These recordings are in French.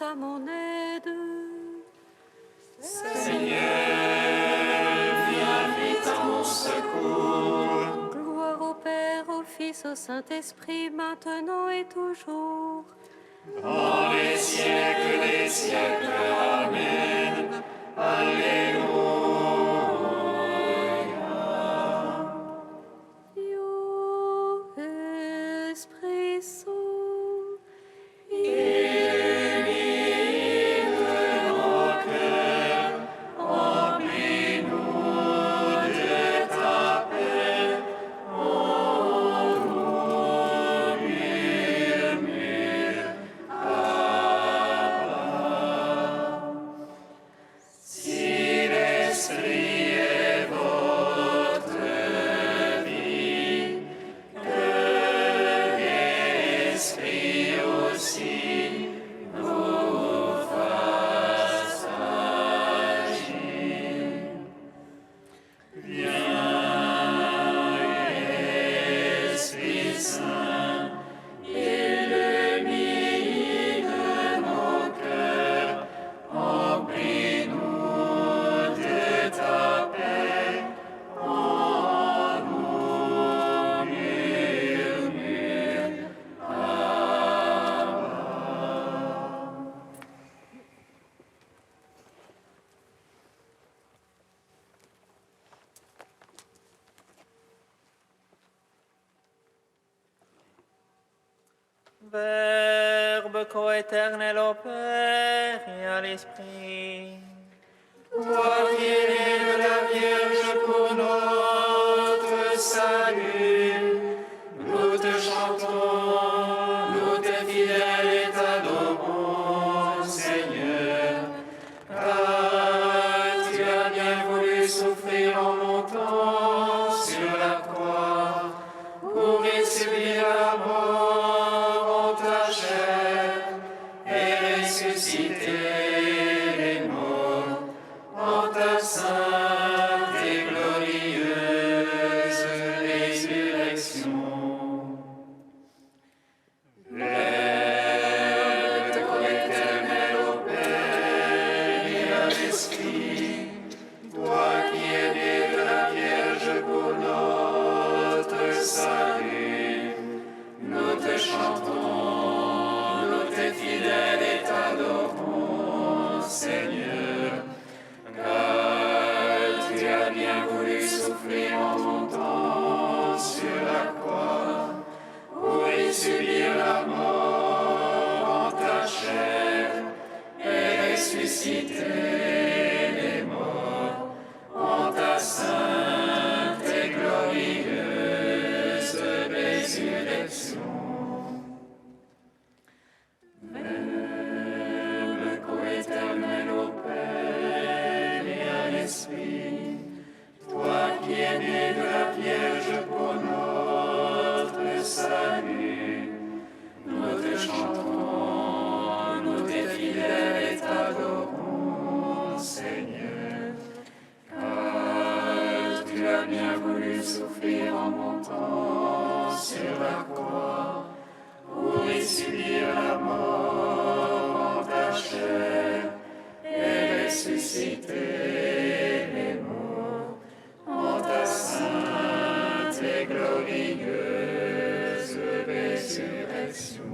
grâce à mon aide. Seigneur, viens vite à mon secours. Gloire au Père, au Fils, au Saint-Esprit, maintenant et toujours. Dans les siècles des siècles, Amen. Alléluia. Esprit Saint, Illumine nos cœurs, remplis-nous de ta paix. On nous murmure, Abba. Si l'Esprit est votre vie, que l'Esprit aussi nous fasse agir. Viens, Esprit Saint, illumine nos cœurs, remplis-nous de ta paix. On nous murmure, Abba. Verbe coéternel au Père et à l'Esprit. Toi qui es né de la Vierge pour notre salut, nous te chantons, nous tes fidèles et t'adorons, Seigneur, car tu as bien voulu souffrir en montant sur la croix pour y subir la mort en ta chair et ressusciter les morts en ta sainte et glorieuse résurrection. Verbe coéternel au Père et à l'Esprit, toi qui es né de la Vierge pour notre salut, nous te chantons, nous tes fidèles et t'adorons, Seigneur, car tu as bien voulu souffrir en montant sur la croix pour y subir la mort en ta chair et ressusciter les morts en ta sainte et glorieuse résurrection. Verbe coéternel au Père et à l'Esprit, toi qui es né de la Vierge pour notre salut, nous te chantons, nous tes fidèles et t'adorons, Seigneur, car tu as bien voulu souffrir en montant sur la croix pour y subir la mort en ta chair et ressusciter les morts en ta sainte et glorieuse résurrection.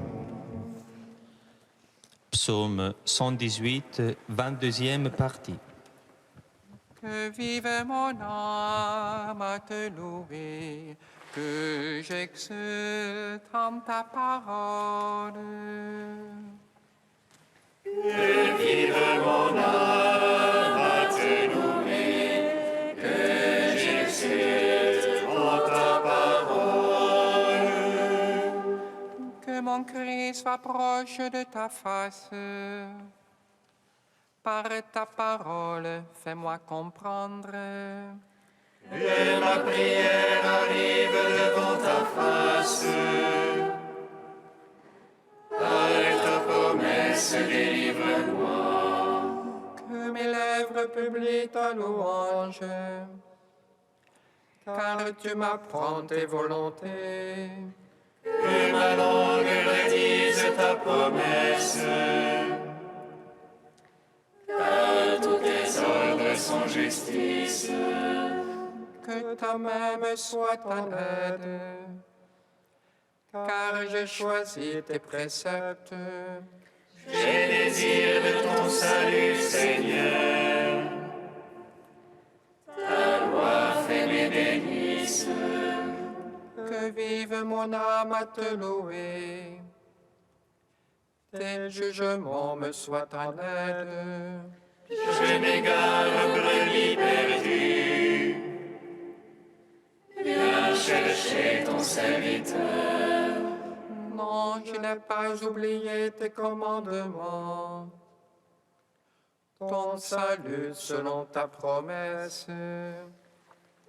Psaume 118, 22e partie. Que vive mon âme à te louer, que j'exulte en ta parole. Que vive mon âme à te louer, que j'exulte en ta parole. Que mon cri soit proche de ta face. Par ta parole, fais-moi comprendre. Que ma prière arrive devant ta face. Par ta promesse, délivre-moi. Que mes lèvres publient ta louange. Car tu m'apprends tes volontés. Que ma langue redise ta promesse. son justice. Que ta main me soit en aide, car j'ai choisi tes préceptes. J'ai désir de ton salut, Seigneur. Ta loi fait mes délices. Que vive mon âme à te louer. Tes jugements me soient en aide. Je m'égare, brebis perdue. Viens chercher ton serviteur. Non, je n'ai pas oublié tes commandements. Ton salut selon ta promesse.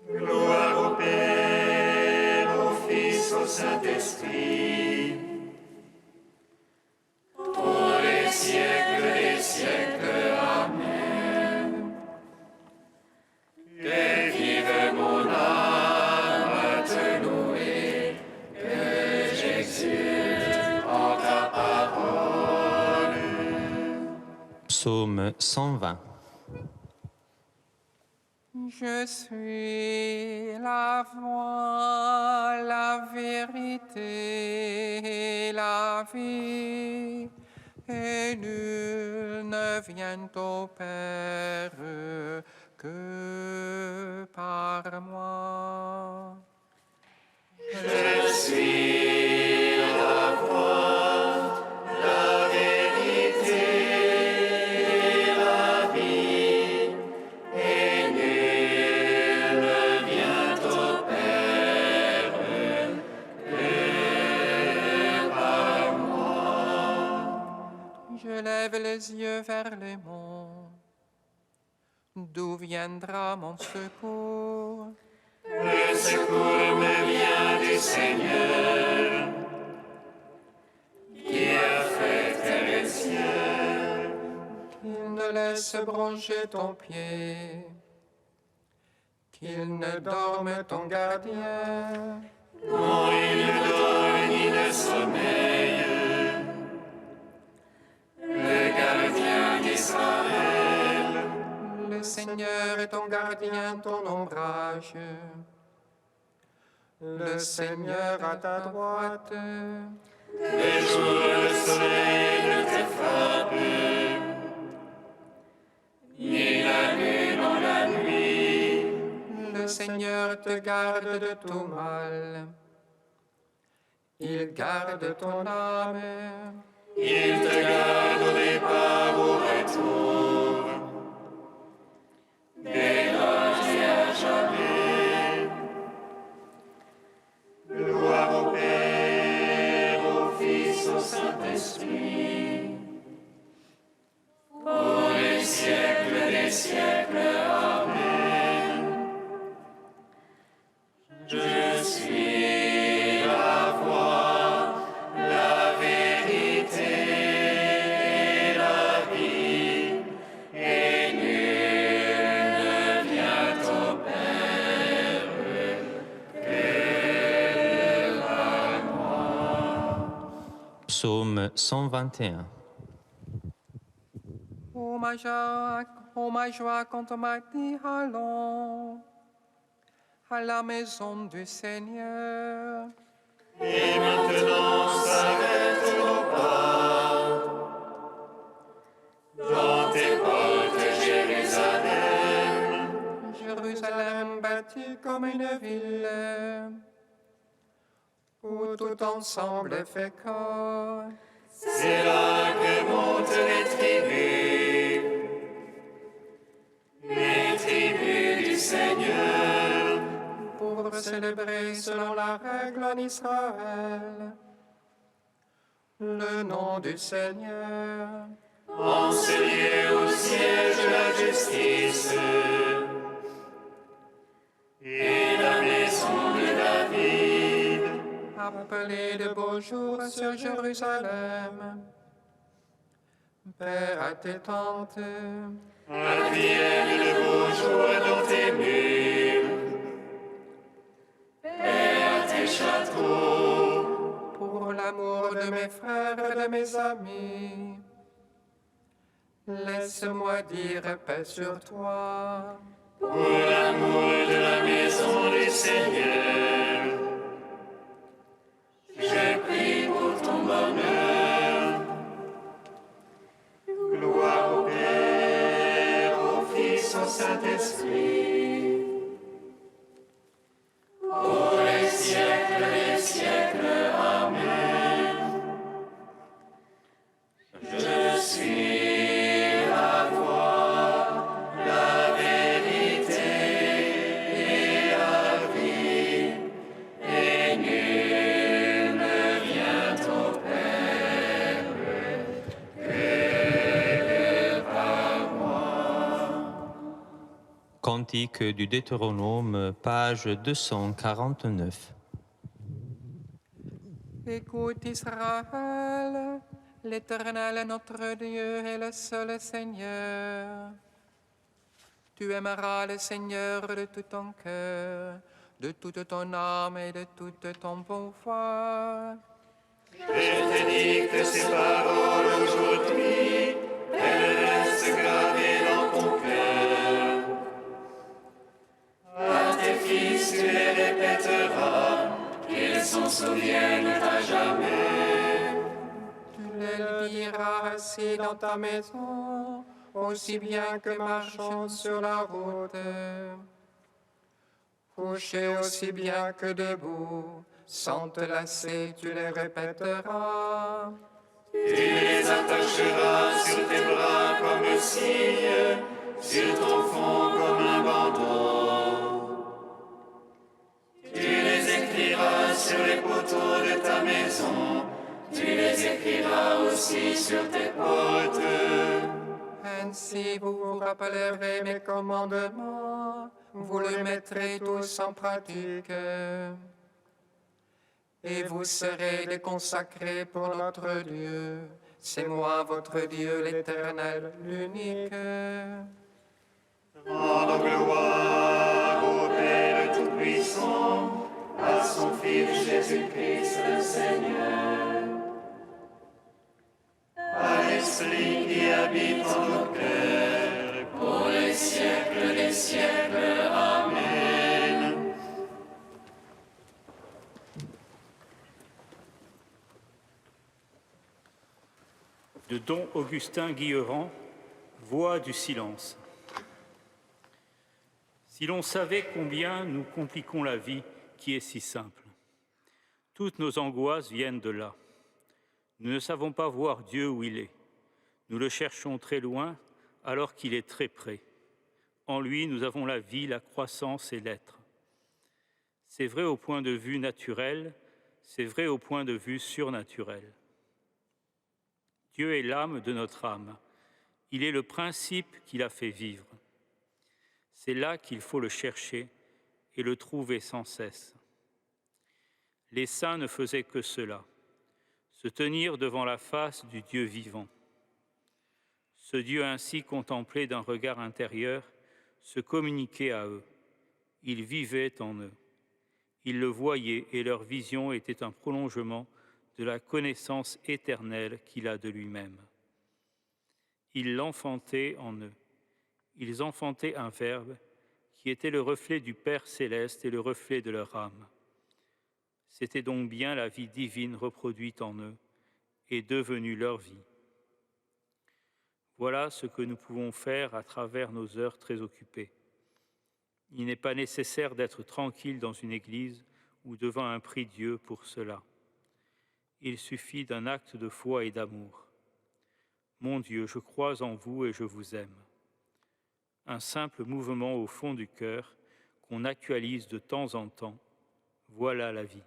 Gloire au Père, au Fils, au Saint-Esprit. Pour les siècles des siècles. Amen. Que vive mon âme à te louer, que j'exulte en ta parole. Psaume 120. Je suis la voie, la vérité et la vie, et nul ne vient au Père que par moi. Je suis la voie, la vérité et la vie, et nul ne vient au Père que par moi. Je lève les yeux vers les monts. D'où viendra mon secours? Le secours me vient du Seigneur, qui a fait terre et ciel. Qu'il ne laisse broncher ton pied, qu'il ne dorme ton gardien. Non, il ne dort ni ne sommeille, le gardien d'Israël. Le Seigneur est ton gardien, ton ombrage. Le Seigneur à ta droite. Le jour, le soleil ne te frappe, ni la lune en la nuit. Le Seigneur te garde de tout mal. Il garde ton âme. Il te garde au départ, au retour, dès l'âge et à jamais. Gloire au Père, au Fils, au Saint-Esprit, pour les siècles des siècles. Amen. Je suis la voie, la vérité et la vie, et nul ne vient au Père que par moi. Psaume 121. Ô ma joie quand on m'a dit allons à la maison du Seigneur. Et maintenant s'arrête nos pas dans tes portes, Jérusalem. Jérusalem bâtie comme une ville, où tout ensemble est fécond. C'est là que montent les tribus du Seigneur, Pour célébrer selon la règle en Israël le nom du Seigneur. en ce lieu où siège la justice et la maison de David. Appelez de beaux jours sur Jérusalem. Paix à tes tentes, Advienne le beau jour dans tes murs, paix à tes châteaux. pour l'amour de mes frères et de mes amis. Laisse-moi dire paix sur toi. Pour l'amour de la maison du Seigneur, je prie pour ton bonheur. Gloire au Père, au Fils, au Saint-Esprit, pour les siècles des siècles. Amen. Je suis la voie, la vérité et la vie, et nul ne vient au Père que par moi. Cantique du Deutéronome, page 249. Écoute Israël, l'Éternel notre Dieu est le seul Seigneur. Tu aimeras le Seigneur de tout ton cœur, de toute ton âme et de tout ton pouvoir. Je te dicte ces paroles aujourd'hui, elles restent gravées dans ton cœur. À tes fils tu les répéteras, qu'ils s'en souviennent à jamais. Tu les diras assis dans ta maison, aussi bien que marchant sur la route. Couché aussi bien que debout, sans te lasser, tu les répéteras. Tu les attacheras sur tes bras comme un signe, sur ton front comme un bandeau. Tu les écriras sur les poteaux de ta maison, tu les écriras aussi sur tes portes. Ainsi vous vous rappellerez mes commandements, vous les mettrez tous en pratique. Et vous serez des consacrés pour notre Dieu. C'est moi, votre Dieu, l'Éternel, l'unique. Rendons gloire au Père Tout-Puissant, à son Fils Jésus-Christ le Seigneur, à l'Esprit qui habite en nos cœurs, pour les siècles des siècles. Amen. De Don Augustin Guillerand, Voix du silence. Si l'on savait combien nous compliquons la vie qui est si simple. Toutes nos angoisses viennent de là. Nous ne savons pas voir Dieu où il est. Nous le cherchons très loin alors qu'il est très près. En lui, nous avons la vie, la croissance et l'être. C'est vrai au point de vue naturel, c'est vrai au point de vue surnaturel. Dieu est l'âme de notre âme. Il est le principe qui la fait vivre. C'est là qu'il faut le chercher et le trouver sans cesse. Les saints ne faisaient que cela, se tenir devant la face du Dieu vivant. Ce Dieu ainsi contemplé d'un regard intérieur se communiquait à eux. Il vivait en eux. Ils le voyaient et leur vision était un prolongement de la connaissance éternelle qu'il a de lui-même. Ils l'enfantaient en eux. Ils enfantaient un Verbe qui était le reflet du Père céleste et le reflet de leur âme. C'était donc bien la vie divine reproduite en eux et devenue leur vie. Voilà ce que nous pouvons faire à travers nos heures très occupées. Il n'est pas nécessaire d'être tranquille dans une église ou devant un prie-Dieu pour cela. Il suffit d'un acte de foi et d'amour. Mon Dieu, je crois en vous et je vous aime. Un simple mouvement au fond du cœur qu'on actualise de temps en temps. Voilà la vie.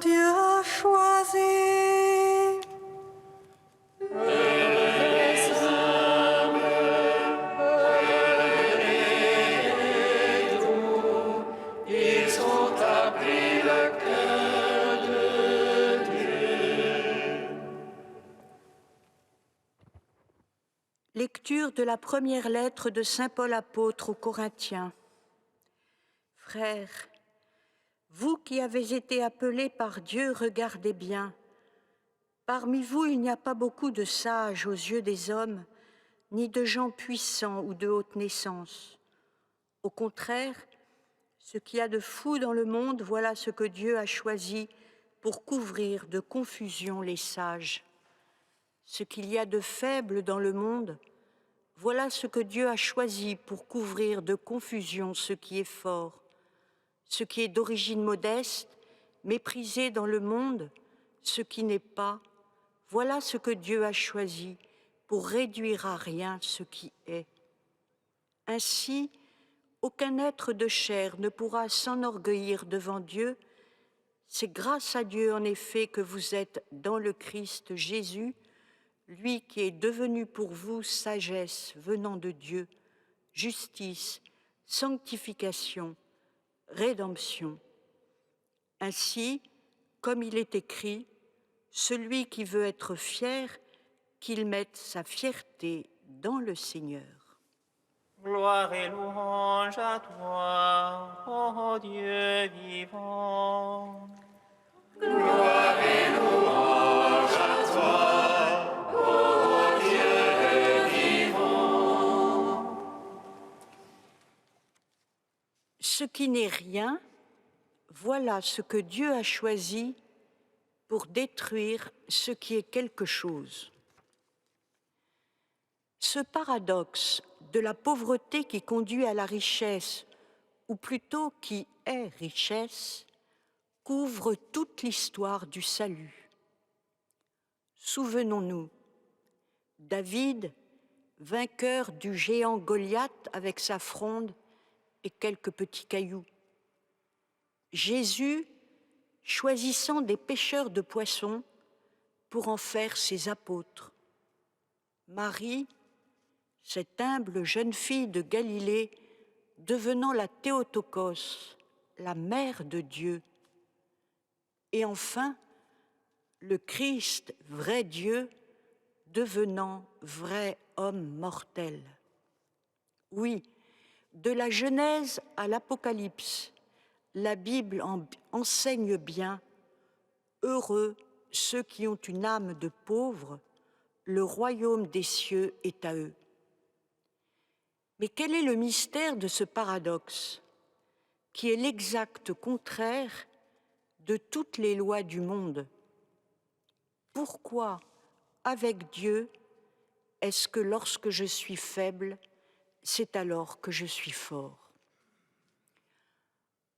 Dieu a choisi. Ils ont appris le cœur de Dieu. Lecture de la première lettre de saint Paul apôtre aux Corinthiens. Frères, vous qui avez été appelés par Dieu, regardez bien. Parmi vous, il n'y a pas beaucoup de sages aux yeux des hommes, ni de gens puissants ou de haute naissance. Au contraire, ce qu'il y a de fou dans le monde, voilà ce que Dieu a choisi pour couvrir de confusion les sages. Ce qu'il y a de faible dans le monde, voilà ce que Dieu a choisi pour couvrir de confusion ce qui est fort. Ce qui est d'origine modeste, méprisé dans le monde, ce qui n'est pas, voilà ce que Dieu a choisi pour réduire à rien ce qui est. Ainsi, aucun être de chair ne pourra s'enorgueillir devant Dieu. C'est grâce à Dieu, en effet, que vous êtes dans le Christ Jésus, lui qui est devenu pour vous sagesse venant de Dieu, justice, sanctification, rédemption. Ainsi, comme il est écrit, celui qui veut être fier, qu'il mette sa fierté dans le Seigneur. Gloire et louange à toi, ô Dieu vivant. Gloire et louange à toi, ô Dieu vivant. Ce qui n'est rien, voilà ce que Dieu a choisi pour détruire ce qui est quelque chose. Ce paradoxe de la pauvreté qui conduit à la richesse, ou plutôt qui est richesse, couvre toute l'histoire du salut. Souvenons-nous, David, vainqueur du géant Goliath avec sa fronde et quelques petits cailloux. Jésus, choisissant des pêcheurs de poissons pour en faire ses apôtres. Marie, cette humble jeune fille de Galilée, devenant la Théotokos, la mère de Dieu. Et enfin, le Christ, vrai Dieu, devenant vrai homme mortel. Oui, de la Genèse à l'Apocalypse, la Bible enseigne bien « Heureux ceux qui ont une âme de pauvre, le royaume des cieux est à eux ». Mais quel est le mystère de ce paradoxe, qui est l'exact contraire de toutes les lois du monde? Pourquoi, avec Dieu, est-ce que lorsque je suis faible, c'est alors que je suis fort?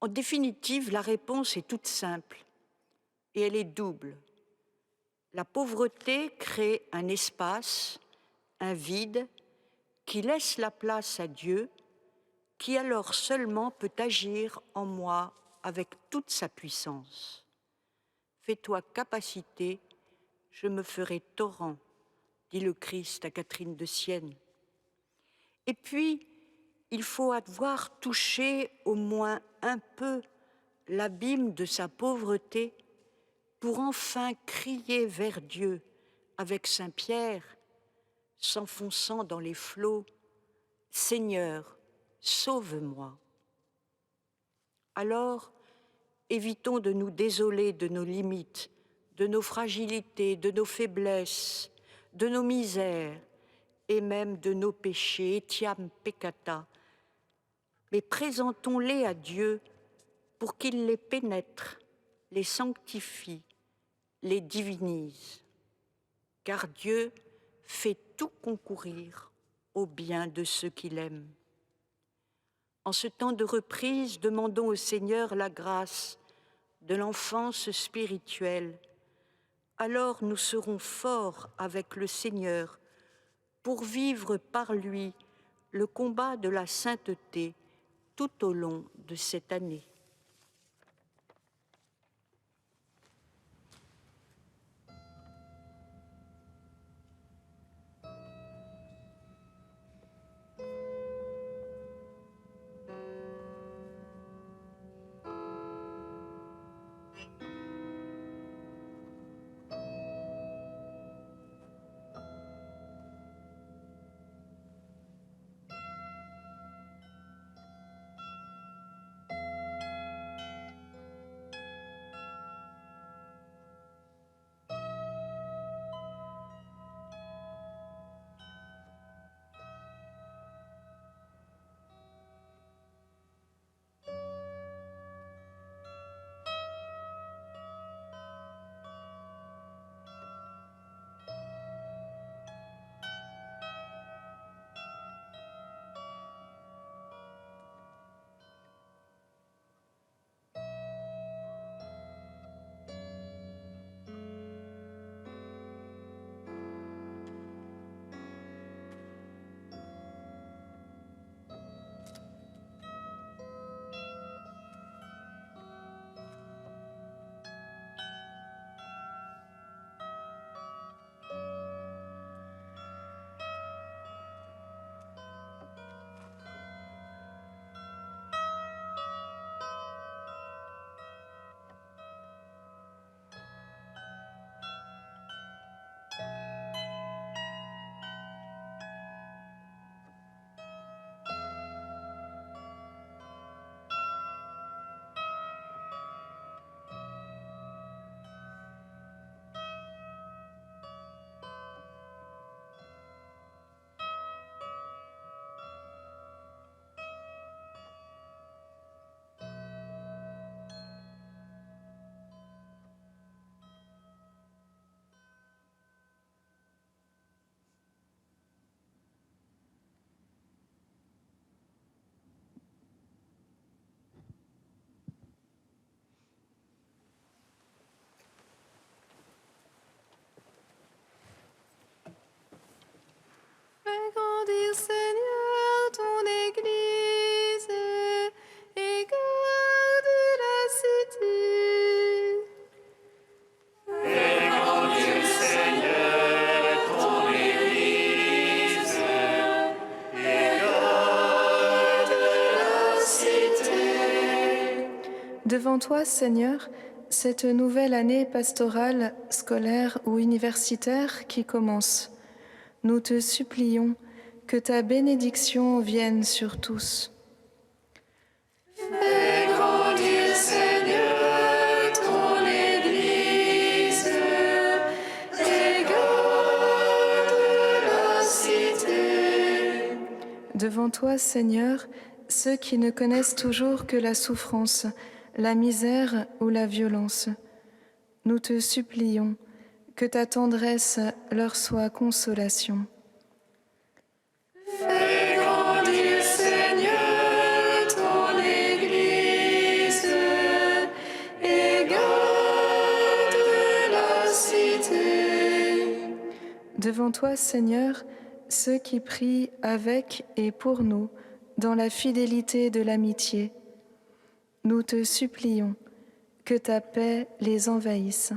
En définitive, la réponse est toute simple et elle est double. La pauvreté crée un espace, un vide, qui laisse la place à Dieu, qui alors seulement peut agir en moi avec toute sa puissance. Fais-toi capacité, je me ferai torrent, dit le Christ à Catherine de Sienne. Et puis, il faut avoir touché au moins un peu l'abîme de sa pauvreté pour enfin crier vers Dieu avec Saint Pierre, s'enfonçant dans les flots, « Seigneur, sauve-moi ». Alors, évitons de nous désoler de nos limites, de nos fragilités, de nos faiblesses, de nos misères et même de nos péchés, etiam peccata, mais présentons-les à Dieu pour qu'il les pénètre, les sanctifie, les divinise. Car Dieu fait tout concourir au bien de ceux qu'il aime. En ce temps de reprise, demandons au Seigneur la grâce de l'enfance spirituelle. Alors nous serons forts avec le Seigneur pour vivre par lui le combat de la sainteté tout au long de cette année. Devant toi, Seigneur, cette nouvelle année pastorale, scolaire ou universitaire qui commence, nous te supplions que ta bénédiction vienne sur tous. Fais grandir, Seigneur, ton Église et garde la cité. Devant toi, Seigneur, ceux qui ne connaissent toujours que la souffrance, la misère ou la violence, nous te supplions que ta tendresse leur soit consolation. Fais grandir, Seigneur, ton Église et garde la cité. Devant toi, Seigneur, ceux qui prient avec et pour nous dans la fidélité de l'amitié, nous te supplions que ta paix les envahisse.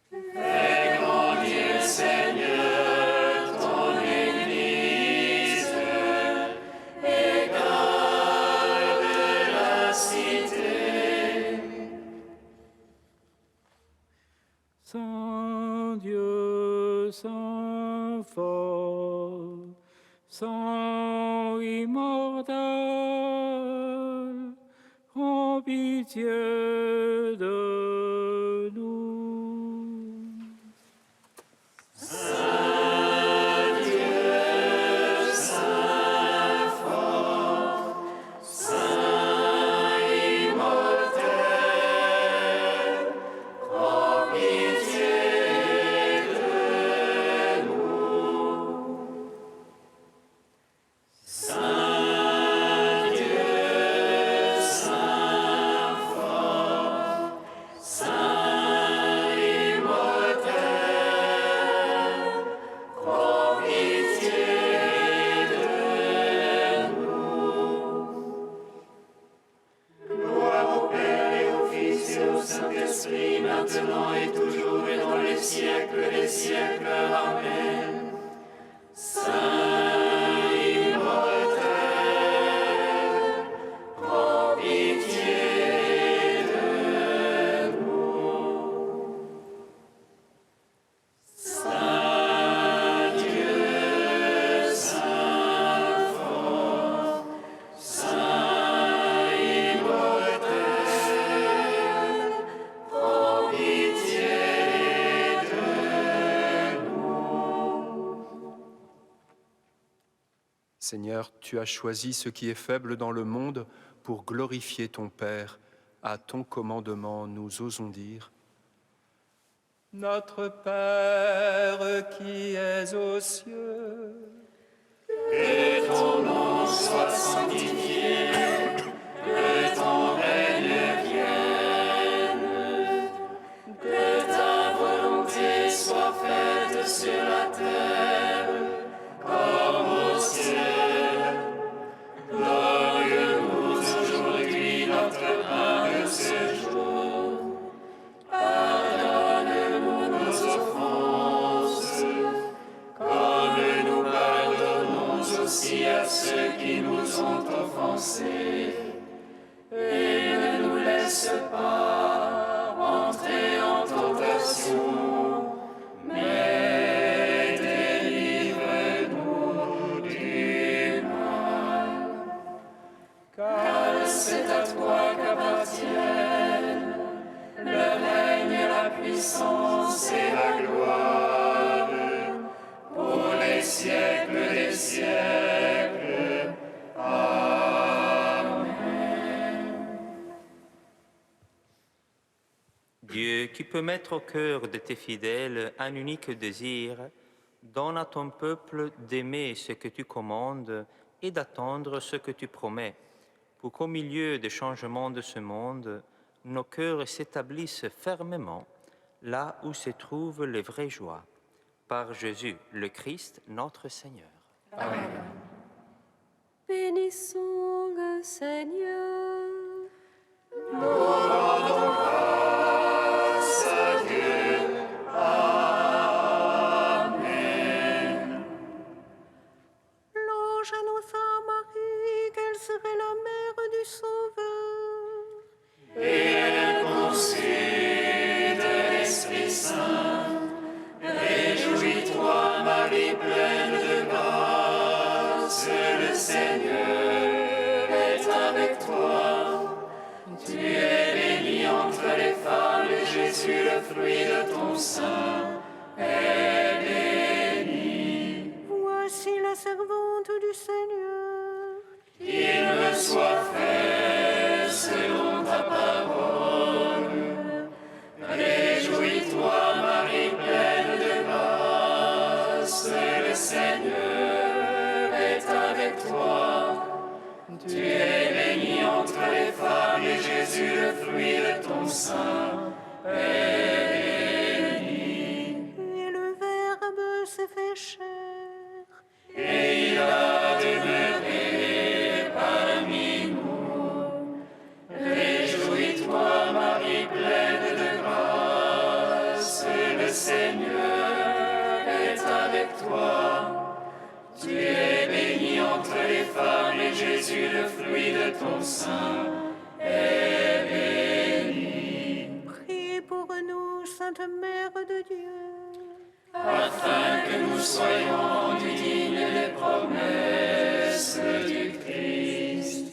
Fais grandir, Seigneur, ton Église et garde la cité. Saint Dieu, Saint fort, Saint immortel, prends pitié de nous. Saint Dieu, Saint fort, Saint immortel, prends pitié de nous. Saint Dieu, Saint fort, Saint immortel, prends pitié de nous. Gloire au Père et au Fils et au Saint-Esprit, maintenant et toujours et dans les siècles des siècles. Amen. Saint immortel, prends pitié de nous. Saint Dieu, Saint fort, Saint immortel, prends pitié de nous. Seigneur, tu as choisi ce qui est faible dans le monde pour glorifier ton Père. À ton commandement, nous osons dire: Notre Père qui es aux cieux, Que ton nom soit sanctifié, que ton règne vienne, que ta volonté soit faite sur la terre comme au ciel. Donne-nous aujourd'hui notre pain de ce jour. Pardonne-nous nos offenses, comme nous pardonnons aussi à ceux qui nous ont offensés. Et ne nous laisse pas entrer en tentation, mais délivre-nous du mal. Car c'est à toi qu'appartiennent le règne, la puissance et la gloire pour les siècles des siècles. Amen. Dieu, qui peut mettre au cœur de tes fidèles un unique désir, donne à ton peuple d'aimer ce que tu commandes et d'attendre ce que tu promets, pour qu'au milieu des changements de ce monde, nos cœurs s'établissent fermement là où se trouvent les vraies joies. Par Jésus, le Christ, notre Seigneur. Amen. Bénissons le Seigneur. Nous rendons grâce à Dieu. Amen. L'ange annonça à Marie qu'elle serait la mère du Sauveur. Jésus, le fruit de ton sein, est béni. Voici la servante du Seigneur. Qu'il me soit fait selon ta parole. Réjouis-toi, Marie pleine de grâce, le Seigneur est avec toi. Tu es bénie entre les femmes et Jésus, le fruit de ton sein, est béni. Et le Verbe s'est fait chair. Et il a demeuré parmi nous. Réjouis-toi, Marie pleine de grâce, le Seigneur est avec toi. Tu es bénie entre les femmes et Jésus, le fruit de ton sein, est béni. Priez pour nous, Sainte Mère de Dieu. Afin que nous soyons rendus dignes des promesses du Christ.